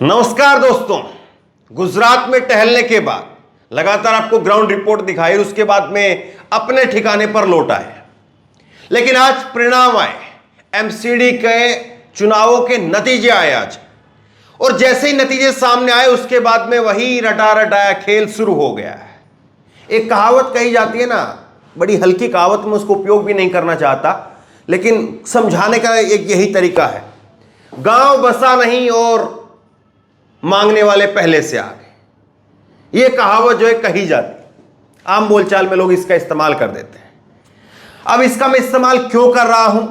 नमस्कार दोस्तों। गुजरात में टहलने के बाद लगातार आपको ग्राउंड रिपोर्ट दिखाई, उसके बाद में अपने ठिकाने पर लौटा है। लेकिन आज परिणाम आए, एमसीडी के चुनावों के नतीजे आए आज, और जैसे ही नतीजे सामने आए उसके बाद में वही रटा रटाया खेल शुरू हो गया है। एक कहावत कही जाती है ना, बड़ी हल्की कहावत, में उसको उपयोग भी नहीं करना चाहता, लेकिन समझाने का एक यही तरीका है। गांव बसा नहीं और मांगने वाले पहले से आ गए। यह कहावत जो है कही जाती है, आम बोलचाल में लोग इसका इस्तेमाल कर देते हैं। अब इसका मैं इस्तेमाल क्यों कर रहा हूं?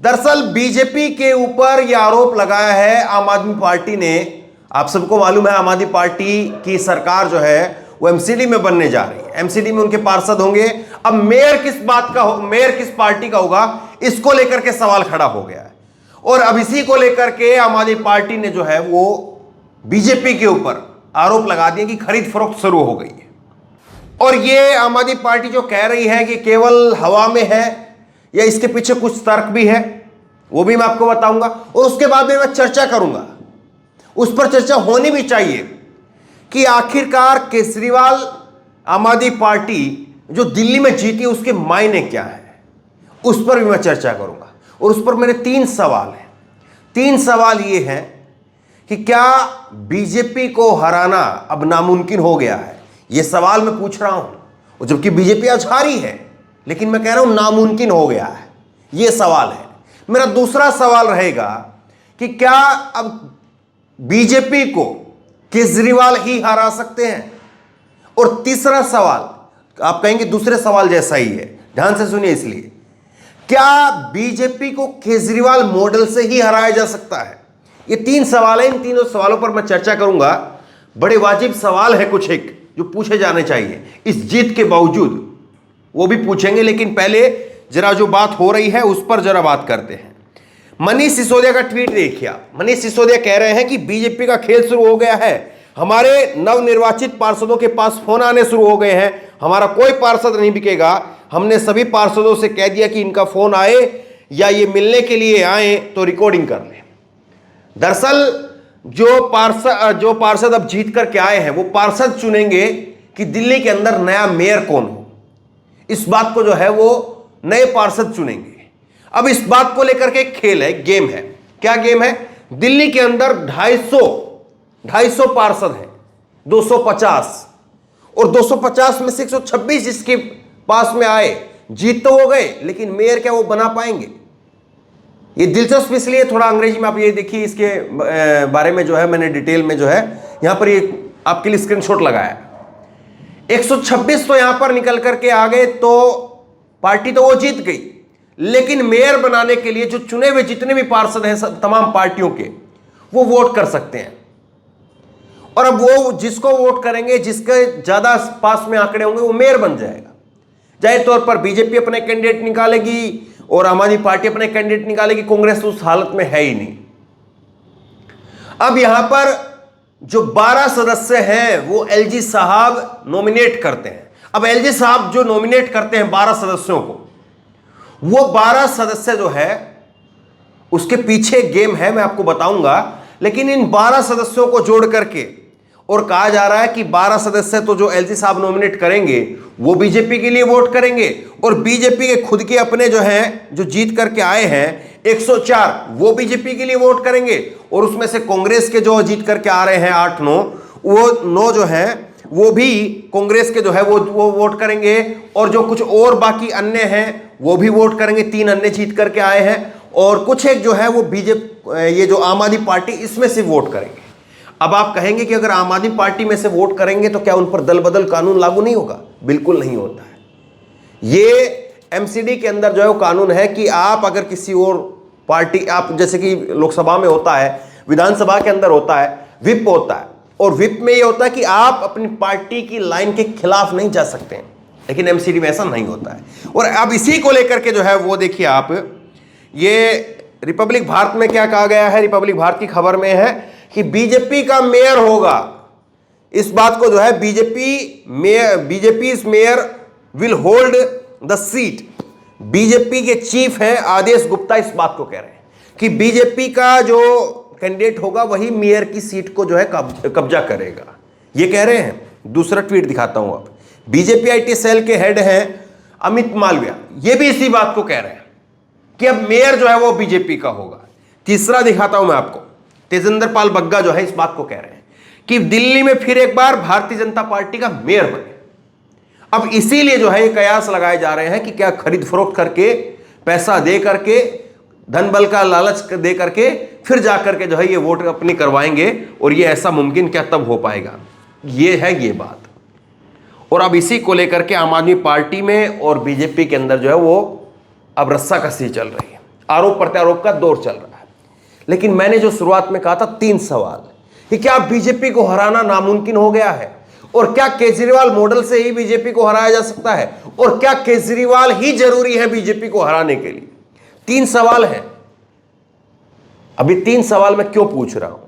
दरअसल बीजेपी के ऊपर यह आरोप लगाया है आम आदमी पार्टी ने। आप सबको मालूम है आम आदमी पार्टी की सरकार जो है वो एमसीडी में बनने जा रही है। एमसीडी में उनके पार्षद होंगे। अब मेयर किस बात का हो, मेयर किस पार्टी का होगा, इसको लेकर के सवाल खड़ा हो गया है। और अब इसी को लेकर के आम आदमी पार्टी ने जो है वो बीजेपी के ऊपर आरोप लगा दिए कि खरीद फरोख्त शुरू हो गई है। और ये आम आदमी पार्टी जो कह रही है कि केवल हवा में है, या इसके पीछे कुछ तर्क भी है, वो भी मैं आपको बताऊंगा। और उसके बाद में मैं चर्चा करूंगा, उस पर चर्चा होनी भी चाहिए कि आखिरकार केजरीवाल आम आदमी पार्टी जो दिल्ली में जीती उसके मायने क्या है, उस पर भी मैं चर्चा करूंगा। और उस पर मेरे 3 सवाल हैं। 3 सवाल ये हैं कि क्या बीजेपी को हराना अब नामुमकिन हो गया है? यह सवाल मैं पूछ रहा हूं, और जबकि बीजेपी आज हारी है, लेकिन मैं कह रहा हूं नामुमकिन हो गया है। यह सवाल है। मेरा दूसरा सवाल रहेगा कि क्या अब बीजेपी को केजरीवाल ही हरा सकते हैं? और तीसरा सवाल, आप कहेंगे दूसरे सवाल जैसा ही है, ध्यान से सुनिए इसलिए, क्या बीजेपी को केजरीवाल मॉडल से ही हराया जा सकता है? ये 3 सवाल हैं। इन तीनों सवालों पर मैं चर्चा करूंगा। बड़े वाजिब सवाल है कुछ एक जो पूछे जाने चाहिए इस जीत के बावजूद, वो भी पूछेंगे। लेकिन पहले जरा जो बात हो रही है उस पर जरा बात करते हैं। मनीष सिसोदिया का ट्वीट देखिए। मनीष सिसोदिया कह रहे हैं कि बीजेपी का खेल शुरू हो गया है, हमारे नवनिर्वाचित पार्षदों के पास फोन आने शुरू हो गए हैं, हमारा कोई पार्षद नहीं बिकेगा। हमने सभी पार्षदों से कह दिया कि इनका फोन आए या ये मिलने के लिए आए तो रिकॉर्डिंग कर लें। दरअसल जो पार्षद अब जीत करके आए हैं वो पार्षद चुनेंगे कि दिल्ली के अंदर नया मेयर कौन हो। इस बात को जो है वो नए पार्षद चुनेंगे। अब इस बात को लेकर के खेल है, गेम है। क्या गेम है? दिल्ली के अंदर 250 पार्षद हैं, 250, और 250 में से 126 जिसके पास में आए, जीत तो हो गए, लेकिन मेयर क्या वो बना पाएंगे? ये दिलचस्प इसलिए, थोड़ा अंग्रेजी में आप ये देखिए, इसके बारे में जो है मैंने डिटेल में जो है यहां पर ये आपके लिए स्क्रीनशॉट लगाया। 126 तो यहां पर निकल करके आ गए, तो पार्टी तो वो जीत गई, लेकिन मेयर बनाने के लिए जो चुने हुए जितने भी पार्षद हैं तमाम पार्टियों के, वो वोट कर सकते हैं। और अब वो जिसको वोट करेंगे, जिसके ज्यादा पास में आंकड़े होंगे, वो मेयर बन जाएगा। जाहिर तौर पर बीजेपी अपने कैंडिडेट निकालेगी और आम आदमी पार्टी अपने कैंडिडेट निकालेगी। कांग्रेस उस हालत में है ही नहीं। अब यहां पर जो 12 सदस्य हैं वो एलजी साहब नॉमिनेट करते हैं। अब एलजी साहब जो नॉमिनेट करते हैं 12 सदस्यों को, वो 12 सदस्य जो है उसके पीछे गेम है, मैं आपको बताऊंगा। लेकिन इन 12 सदस्यों को जोड़ करके, और कहा जा रहा है कि 12 सदस्य तो जो एलजी साहब नॉमिनेट करेंगे वो बीजेपी के लिए वोट करेंगे, और बीजेपी के खुद के अपने जो हैं, जो जीत करके आए हैं 104, वो बीजेपी के लिए वोट करेंगे। और उसमें से कांग्रेस के जो जीत करके आ रहे हैं 8-9, वो 9 जो हैं वो भी कांग्रेस के जो है वो वोट करेंगे। और जो कुछ और बाकी अन्य हैं वो भी वोट करेंगे। 3 अन्य जीत करके आए हैं, और कुछ एक जो है वो बीजेपी, ये जो आम आदमी पार्टी, इसमें से वोट करेंगे। अब आप कहेंगे कि अगर आम आदमी पार्टी में से वोट करेंगे तो क्या उन पर दल बदल कानून लागू नहीं होगा? बिल्कुल नहीं होता है। ये एमसीडी के अंदर जो है वो कानून है कि आप अगर किसी और पार्टी, आप जैसे कि लोकसभा में होता है, विधानसभा के अंदर होता है, व्हिप होता है, और व्हिप में ये होता है कि आप अपनी पार्टी की लाइन के खिलाफ नहीं जा सकते हैं, लेकिन एमसीडी में ऐसा नहीं होता है। और अब इसी को लेकर के जो है वो देखिए आप, ये रिपब्लिक भारत में क्या कहा गया है, रिपब्लिक भारत की खबर में है कि बीजेपी का मेयर होगा। इस बात को जो है BJP mayor will hold the seat. BJP के चीफ हैं आदेश गुप्ता इस बात को कह रहे हैं कि बीजेपी का जो कैंडिडेट होगा वही मेयर की सीट को जो है कब्जा करेगा, ये कह रहे हैं। दूसरा ट्वीट दिखाता हूं। अब बीजेपी आईटी सेल के हेड हैं अमित मालविया, ये भी इसी बात को कह रहे हैं कि अब मेयर जो है वो बीजेपी का होगा। तीसरा दिखाता हूं मैं आपको, तेजेंद्र पाल बग्गा जो है इस बात को कह रहे हैं कि दिल्ली में फिर एक बार भारतीय जनता पार्टी का मेयर बने। अब इसीलिए जो है ये कयास लगाए जा रहे हैं कि क्या खरीद फरोख्त करके, पैसा दे करके, धन बल का लालच दे करके फिर जाकर के जो है ये वोट अपनी करवाएंगे, और ये ऐसा मुमकिन क्या तब हो पाएगा, ये है ये बात। और अब इसी को लेकर के आम आदमी पार्टी में और बीजेपी के अंदर जो है वो अब रस्साकसी चल रही है, आरोप प्रत्यारोप का दौर चल रहा है। लेकिन मैंने जो शुरुआत में कहा था 3 सवाल कि क्या बीजेपी को हराना नामुमकिन हो गया है, और क्या केजरीवाल मॉडल से ही बीजेपी को हराया जा सकता है, और क्या केजरीवाल ही जरूरी है बीजेपी को हराने के लिए। 3 सवाल हैं। अभी 3 सवाल मैं क्यों पूछ रहा हूं?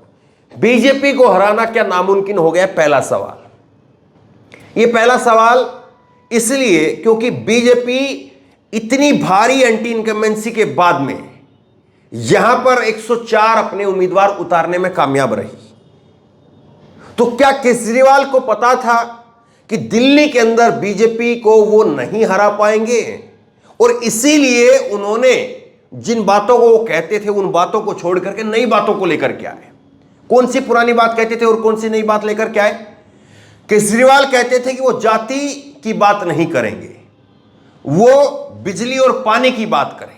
बीजेपी को हराना क्या नामुमकिन हो गया? पहला सवाल, ये पहला सवाल इसलिए क्योंकि बीजेपी इतनी भारी एंटी इनकम्बेंसी के बाद में यहां पर 104 अपने उम्मीदवार उतारने में कामयाब रही। तो क्या केजरीवाल को पता था कि दिल्ली के अंदर बीजेपी को वो नहीं हरा पाएंगे, और इसीलिए उन्होंने जिन बातों को वो कहते थे उन बातों को छोड़ करके नई बातों को लेकर के आए। कौन सी पुरानी बात कहते थे और कौन सी नई बात लेकर के आए? केजरीवाल कहते थे कि वो जाति की बात नहीं करेंगे, वो बिजली और पानी की बात करेंगे।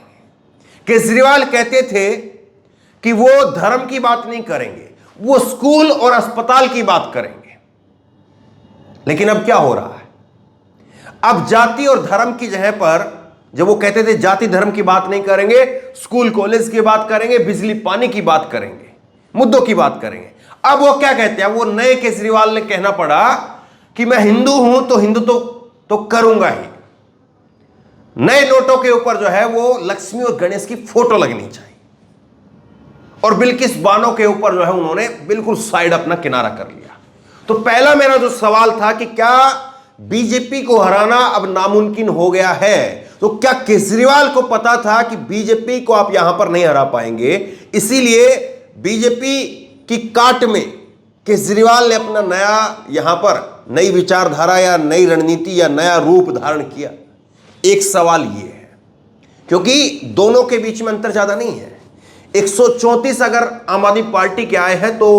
केजरीवाल कहते थे कि वो धर्म की बात नहीं करेंगे, वो स्कूल और अस्पताल की बात करेंगे। लेकिन अब क्या हो रहा है? अब जाति और धर्म की जगह पर, जब वो कहते थे जाति धर्म की बात नहीं करेंगे, स्कूल कॉलेज की बात करेंगे, बिजली पानी की बात करेंगे, मुद्दों की बात करेंगे, अब वो क्या कहते हैं? वो नए केजरीवाल ने कहना पड़ा कि मैं हिंदू हूं तो हिंदू तो करूंगा ही। नए नोटों के ऊपर जो है वो लक्ष्मी और गणेश की फोटो लगनी चाहिए, और बिल्किस बानो के ऊपर जो है उन्होंने बिल्कुल साइड अपना किनारा कर लिया। तो पहला मेरा जो सवाल था कि क्या बीजेपी को हराना अब नामुमकिन हो गया है, तो क्या केजरीवाल को पता था कि बीजेपी को आप यहां पर नहीं हरा पाएंगे, इसीलिए बीजेपी की काट में केजरीवाल ने अपना नया यहां पर नई विचारधारा या नई रणनीति या नया रूप धारण किया? एक सवाल यह है, क्योंकि दोनों के बीच में अंतर ज्यादा नहीं है। 134 अगर आम आदमी पार्टी के आए हैं तो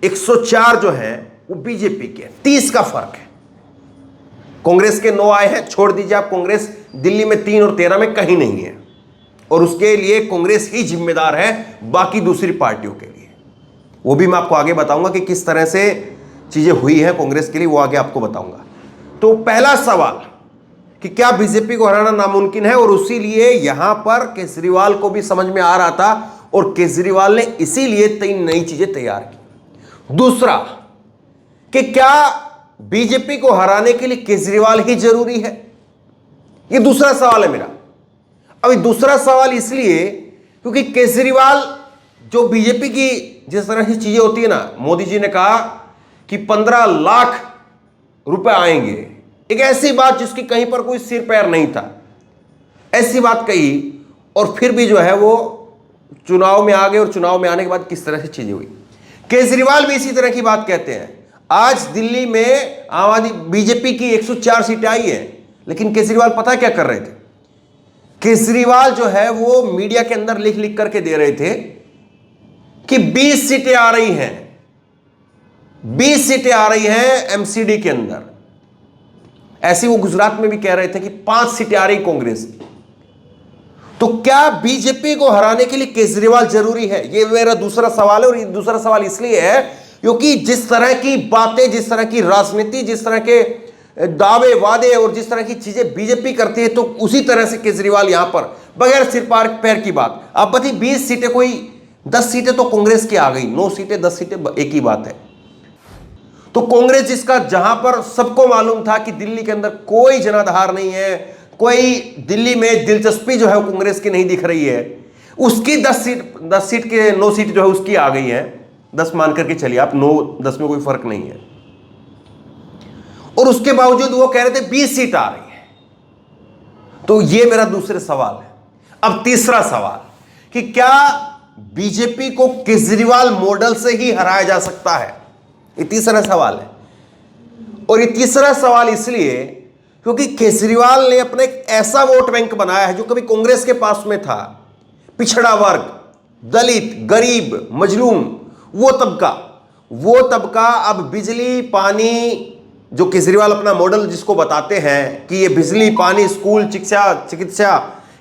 104 जो है वो बीजेपी के, 30 का फर्क है। कांग्रेस के 9 आए हैं, छोड़ दीजिए आप, कांग्रेस दिल्ली में 3 और 13 में कहीं नहीं है, और उसके लिए कांग्रेस ही जिम्मेदार है बाकी दूसरी पार्टियों के लिए। वो भी मैं आपको आगे बताऊंगा कि किस तरह से चीजें हुई हैं कांग्रेस के लिए, वो आगे आपको बताऊंगा। तो पहला सवाल कि क्या बीजेपी को हराना नामुमकिन है, और उसी लिए यहां पर केजरीवाल को भी समझ में आ रहा था, और केजरीवाल ने इसीलिए 3 नई चीजें तैयार की। दूसरा कि क्या बीजेपी को हराने के लिए केजरीवाल ही जरूरी है, यह दूसरा सवाल है मेरा। अभी दूसरा सवाल इसलिए क्योंकि केजरीवाल जो बीजेपी की जिस तरह की चीजें होती है ना, मोदी जी ने कहा कि 15 लाख रुपए आएंगे, एक ऐसी बात जिसकी कहीं पर कोई सिर पैर नहीं था, ऐसी बात कही, और फिर भी जो है वो चुनाव में आ गए, और चुनाव में आने के बाद किस तरह से चीजें हुई। केजरीवाल भी इसी तरह की बात कहते हैं। आज दिल्ली में आम आदमी बीजेपी की 104 सीटें आई हैं, लेकिन केजरीवाल पता क्या कर रहे थे? केजरीवाल जो है वो मीडिया के अंदर लिख लिख करके दे रहे थे कि 20 सीटें आ रही हैं, 20 सीटें आ रही हैं एमसीडी के अंदर। ऐसे वो गुजरात में भी कह रहे थे कि 5 सीटें आ रही कांग्रेस की। तो क्या बीजेपी को हराने के लिए केजरीवाल जरूरी है? ये मेरा दूसरा सवाल है, और ये दूसरा सवाल इसलिए है क्योंकि जिस तरह की बातें, जिस तरह की राजनीति, जिस तरह के दावे वादे और जिस तरह की चीजें बीजेपी करती है, तो उसी तरह से केजरीवाल यहां पर बगैर सिर पैर की बात। अब बताइए 20 सीटें, कोई 10 सीटें तो कांग्रेस की आ गई, 9 सीटें 10 सीटें एक ही बात है। तो कांग्रेस जिसका, जहां पर सबको मालूम था कि दिल्ली के अंदर कोई जनाधार नहीं है, कोई दिल्ली में दिलचस्पी जो है वो कांग्रेस की नहीं दिख रही है, उसकी 10 सीट के 9 सीट जो है उसकी आ गई है। 10 मान करके चलिए आप, 9-10 में कोई फर्क नहीं है, और उसके बावजूद वो कह रहे थे 20 सीट आ रही है। तो ये मेरा दूसरे सवाल है। अब तीसरा सवाल कि क्या बीजेपी को केजरीवाल मॉडल से ही हराया जा सकता है? ये तीसरा सवाल है। और ये तीसरा सवाल इसलिए क्योंकि केजरीवाल ने अपना एक ऐसा वोट बैंक बनाया है जो कभी कांग्रेस के पास में था। पिछड़ा वर्ग, दलित, गरीब, मजलूम, वो तबका अब बिजली, पानी, जो केजरीवाल अपना मॉडल जिसको बताते हैं कि ये बिजली, पानी, स्कूल, चिकित्सा,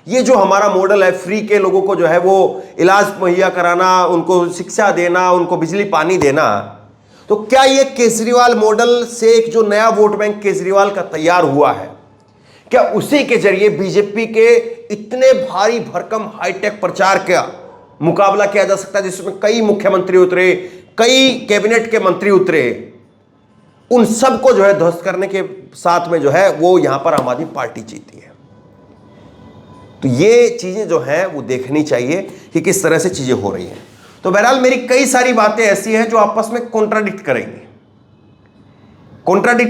ये जो हमारा मॉडल है, फ्री के लोगों को जो है वो इलाज मुहैया कराना, उनको शिक्षा देना, उनको बिजली पानी देना, तो क्या ये केजरीवाल मॉडल से एक जो नया वोट बैंक केजरीवाल का तैयार हुआ है, क्या उसी के जरिए बीजेपी के इतने भारी भरकम हाईटेक प्रचार का मुकाबला किया जा सकता है, जिसमें कई मुख्यमंत्री उतरे, कई कैबिनेट के मंत्री उतरे, उन सबको जो है ध्वस्त करने के साथ में जो है वो यहां पर आम आदमी पार्टी जीती है। तो ये चीजें जो है वो देखनी चाहिए कि किस तरह से चीजें हो रही हैं। तो बहरहाल मेरी कई सारी बातें ऐसी हैं जो आपस में कॉन्ट्राडिक्ट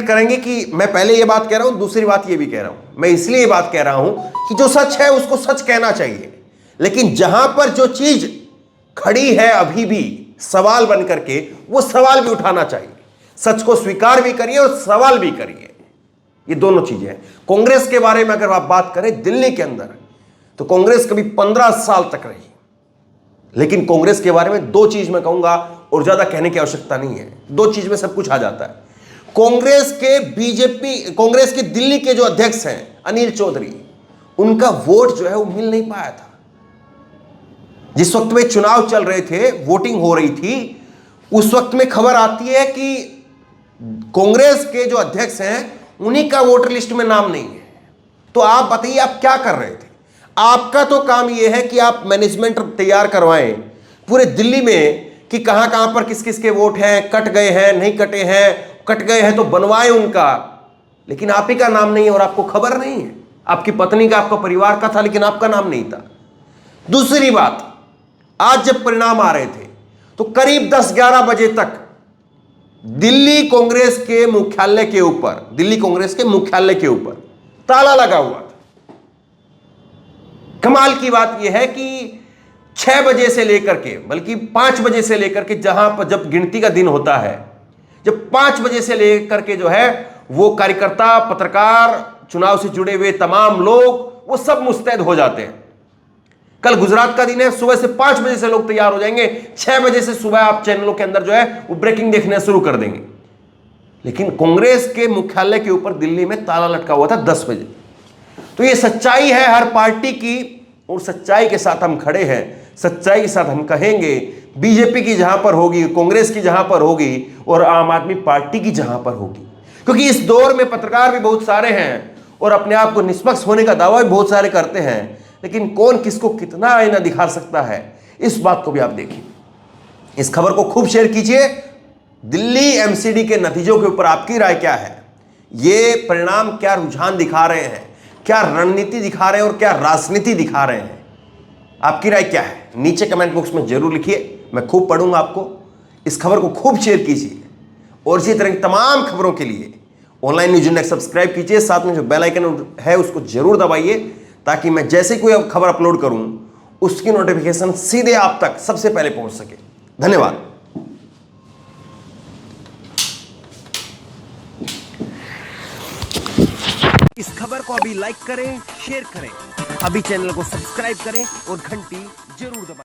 करेंगे कि मैं पहले ये बात कह रहा हूं, दूसरी बात ये भी कह रहा हूं। मैं इसलिए ये बात कह रहा हूं कि जो सच है उसको सच कहना चाहिए, लेकिन जहां पर जो चीज खड़ी है अभी भी सवाल बन करके, वो सवाल भी उठाना चाहिए। सच को स्वीकार भी करिए और सवाल भी करिए, ये दोनों चीजें हैं। कांग्रेस के बारे में अगर आप बात करें दिल्ली के अंदर, तो कांग्रेस कभी 15 साल तक रही, लेकिन कांग्रेस के बारे में दो चीज मैं कहूंगा और ज्यादा कहने की आवश्यकता नहीं है, दो चीज में सब कुछ आ जाता है। कांग्रेस के दिल्ली के जो अध्यक्ष हैं अनिल चौधरी, उनका वोट जो है वो मिल नहीं पाया था। जिस वक्त में चुनाव चल रहे थे, वोटिंग हो रही थी, उस वक्त में खबर आती है कि कांग्रेस के जो अध्यक्ष हैं उन्हीं का वोटर लिस्ट में नाम नहीं है। तो आप बताइए आप क्या कर रहे थे? आपका तो काम यह है कि आप मैनेजमेंट तैयार करवाएं पूरे दिल्ली में कि कहां कहां पर किस किस के वोट हैं, कट गए हैं, नहीं कटे हैं, कट गए हैं तो बनवाएं उनका, लेकिन आप ही का नाम नहीं है और आपको खबर नहीं है। आपकी पत्नी का, आपका परिवार का था, लेकिन आपका नाम नहीं था। दूसरी बात, आज जब परिणाम आ रहे थे तो करीब 10-11 बजे तक दिल्ली कांग्रेस के मुख्यालय के ऊपर ताला लगा हुआ था। कमाल की बात यह है कि 6 बजे से लेकर के, बल्कि 5 बजे से लेकर के, जहां पर जब गिनती का दिन होता है, जब 5 बजे से लेकर के जो है वो कार्यकर्ता, पत्रकार, चुनाव से जुड़े हुए तमाम लोग, वो सब मुस्तैद हो जाते हैं। कल गुजरात का दिन है, सुबह से 5 बजे से लोग तैयार हो जाएंगे, 6 बजे से सुबह आप चैनलों के अंदर जो है वो ब्रेकिंग देखना शुरू कर देंगे। लेकिन कांग्रेस के मुख्यालय के ऊपर दिल्ली में ताला लटका हुआ था 10 बजे। तो ये सच्चाई है हर पार्टी की, और सच्चाई के साथ हम खड़े हैं, सच्चाई के साथ हम कहेंगे। बीजेपी की जहां पर होगी, कांग्रेस की जहां पर होगी, और आम आदमी पार्टी की जहां पर होगी, क्योंकि इस दौर में पत्रकार भी बहुत सारे हैं और अपने आप को निष्पक्ष होने का दावा भी बहुत सारे करते हैं, लेकिन कौन किसको कितना आईना दिखा सकता है, इस बात को भी आप देखिए। इस खबर को खूब शेयर कीजिए। दिल्ली एमसीडी के नतीजों के ऊपर आपकी राय क्या है? ये परिणाम क्या रुझान दिखा रहे हैं, क्या रणनीति दिखा रहे हैं और क्या राजनीति दिखा रहे हैं? आपकी राय क्या है? नीचे कमेंट बॉक्स में जरूर लिखिए, मैं खूब पढ़ूंगा आपको। इस खबर को खूब शेयर कीजिए और इसी तरह की तमाम खबरों के लिए ऑनलाइन न्यूज इंडेक्स सब्सक्राइब कीजिए, साथ में जो बेल आइकन है उसको जरूर दबाइए, ताकि मैं जैसे कोई खबर अपलोड करूं उसकी नोटिफिकेशन सीधे आप तक सबसे पहले पहुंच सके। धन्यवाद। इस खबर को अभी लाइक करें, शेयर करें, अभी चैनल को सब्सक्राइब करें और घंटी जरूर दबाएं।